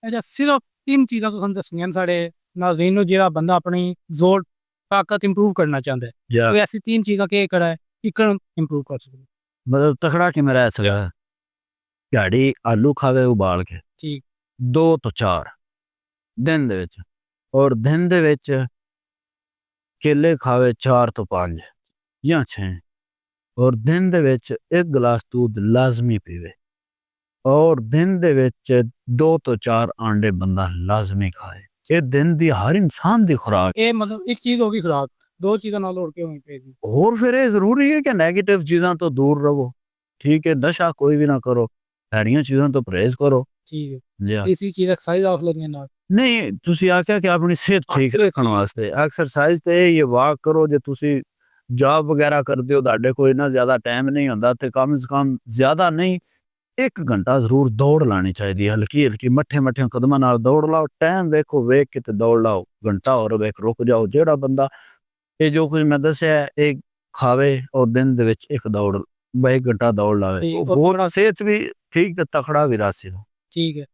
अच्छा सिर्फ 3 चीज़ां तुसें दस्सियां न साढ़े नाज़रीन नूं जेह्ड़ा बंदा अपनी जोड़ ताकत इंप्रूव करना चांह्दा है। या कोई ऐसी 3 चीज़ां केह् करै इकन इंप्रूव कर सकदा? मतलब तकड़ा किमें रह सकदा? दिहाड़ी आलू खावे उबाल के ठीक 2 ਤੋਂ 4 दिन दे विच, और दिन दे विच केले खावे 4 ਤੋਂ 5 या 6, और दिन दे विच 1 गिलास दूध लाजमी पीवे, और दिन दे विच 2 ਤੋਂ 4 आंडे बंदा लाजमी खाए। ये दिन दी हर इंसान दी खुराक। ये मतलब एक चीज़ होगी खुराक, 2 चीज़ां नाल होर केह् होनी चाहिदी? और फिर ये जरूरी है कि नेगेटिव चीज़ां तो दूर रहो, ठीक है, नशा कोई भी ना करो, भैड़ियां चीज़ां तो परहेज करो। ठीक है, जी तीसरी चीज़ एक्सरसाइज आफ लेनी नाल। नहीं, तुसी आख्या कि अपनी सेहत ठीक रखने वास्ते एक्सरसाइज ते ये वाक करो। जे तुसी जॉब वगैरह करते हो, ताडे कोई ना ज्यादा टाइम नहीं होंदा, ते कम से कम ज्यादा नहीं 1 घंटा जरूर दौड़ लानी चाहिए, हल्की हल्की मठे मठे कदमां नाल दौड़ लाओ। टाइम वेखो, वेख के ते दौड़ लाओ, घंटा और वेख रुक जाओ। जेड़ा बंदा ये जो कुछ मैं दस्या एक खावे और दिन दे विच 1 दौड़ 1 घंटा दौड़ लावे, ठीक, वो सेहत भी ठीक ते तकड़ा भी रह सकदा। ठीक है।